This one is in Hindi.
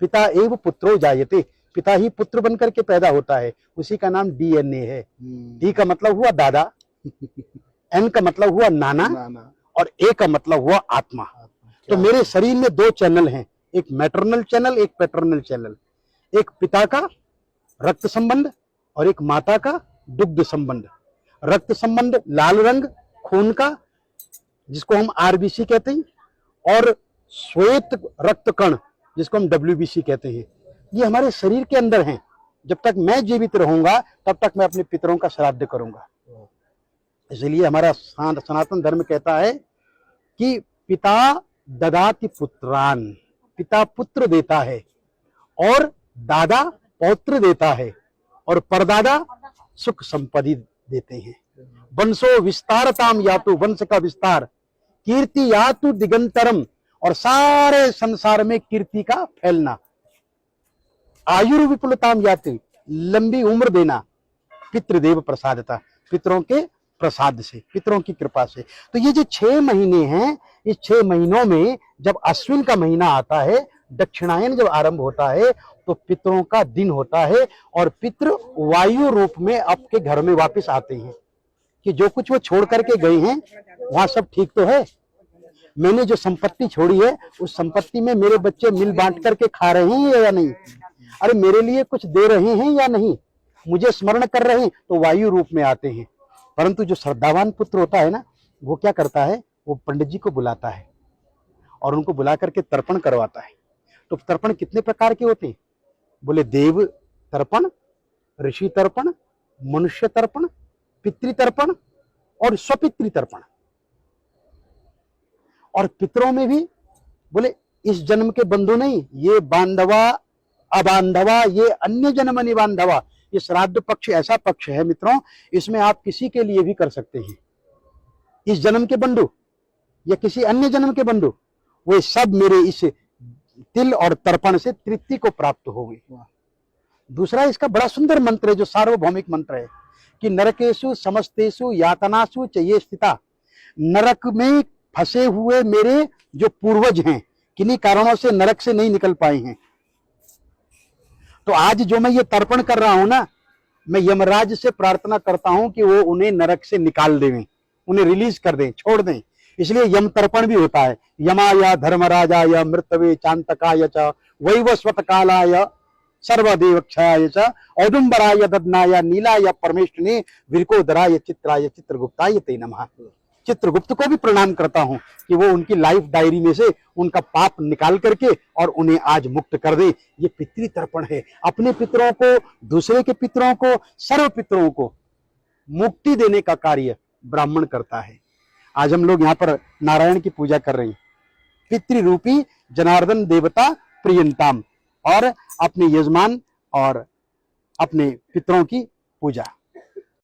पिता एव पुत्रो जायते, पिता ही पुत्र बनकर के पैदा होता है, उसी का नाम डीएनए है। डी का मतलब हुआ दादा, एन का मतलब हुआ नाना, और ए का मतलब हुआ आत्मा। तो मेरे शरीर में दो चैनल हैं, एक मैटरनल चैनल, एक पैटर्नल चैनल। एक पिता का रक्त संबंध और एक माता का दुग्ध संबंध। रक्त संबंध लाल रंग खून का, जिसको हम आरबीसी कहते हैं, और श्वेत रक्त कण, जिसको हम डब्ल्यूबीसी कहते हैं, ये हमारे शरीर के अंदर हैं। जब तक मैं जीवित रहूंगा तब तक मैं अपने पितरों का श्राद्ध करूंगा। इसलिए हमारा सनातन धर्म कहता है कि पिता ददाति पुत्रान, पिता पुत्र देता है, और दादा पौत्र देता है, और परदादा सुख संपत्ति देते हैं। वंशो विस्तारताम यातु, वंश का विस्तार, कीर्ति यातु दिगंतरम, और सारे संसार में कीर्ति का फैलना, आयुर विपुलताम याति, लंबी उम्र देना, पितृदेव प्रसादता, पितरों के प्रसाद से, पितरों की कृपा से। तो ये जो 6 महीने हैं, इस 6 महीनों में जब अश्विन का महीना आता है, दक्षिणायन जब आरंभ होता है, तो पितरों का दिन होता है, और पितृ वायु रूप में आपके घर में वापस आते हैं कि जो कुछ वो छोड़ करके गए हैं वहां सब ठीक तो है। मैंने जो संपत्ति छोड़ी है, उस संपत्ति में मेरे बच्चे मिल बांट करके खा रहे हैं या नहीं, अरे मेरे लिए कुछ दे रहे हैं या नहीं, मुझे स्मरण कर रहे हैं, तो वायु रूप में आते हैं। परंतु जो श्रद्धावान पुत्र होता है ना, वो क्या करता है, वो पंडित जी को बुलाता है और उनको बुला करके तर्पण करवाता है। तो तर्पण कितने प्रकार के होते हैं? बोले देव तर्पण, ऋषि तर्पण, मनुष्य तर्पण, पितृ तर्पण और स्वपितृ तर्पण। और पितरों में भी बोले इस जन्म के बंधु नहीं, ये बांधवा अबांधवा, ये अन्य जन्म निबांधवा। ये श्राद्ध पक्ष ऐसा पक्ष है मित्रों, इसमें आप किसी के लिए भी कर सकते हैं। इस जन्म के बंधु या किसी अन्य जन्म के बंधु, वे सब मेरे इस तिल और तर्पण से तृप्ति को प्राप्त हो गई। दूसरा इसका बड़ा सुंदर मंत्र है, जो सार्वभौमिक मंत्र है कि नरकेशु समस्तेषु यातनासु च ये स्थिता, नरक में फंसे हुए मेरे जो पूर्वज हैं, किन्हीं कारणों से नरक से नहीं निकल पाए हैं, तो आज जो मैं ये तर्पण कर रहा हूं ना, मैं यमराज से प्रार्थना करता हूं कि वो उन्हें नरक से निकाल दें, उन्हें रिलीज कर दें, छोड़ दें। इसलिए यम तर्पण भी होता है। यमाय धर्मराजाय मृतवे चांतकाय च वैवस्वत कालाय सर्वदेवक्षाय च औदुंबराय ददनाय नीलाय परमेष्ठिने विरकोदराय चित्राय चित्रगुप्ताय ते नमः। चित्रगुप्त को भी प्रणाम करता हूं कि वो उनकी लाइफ डायरी में से उनका पाप निकाल करके और उन्हें आज मुक्त कर दे। ये पितृ तर्पण है। अपने पितरों को, दूसरे के पितरों को, सर्व पितरों को मुक्ति देने का कार्य ब्राह्मण करता है। आज हम लोग यहाँ पर नारायण की पूजा कर रहे हैं, पितृरूपी जनार्दन देवता प्रियंताम, और अपने यजमान और अपने पितरों की पूजा।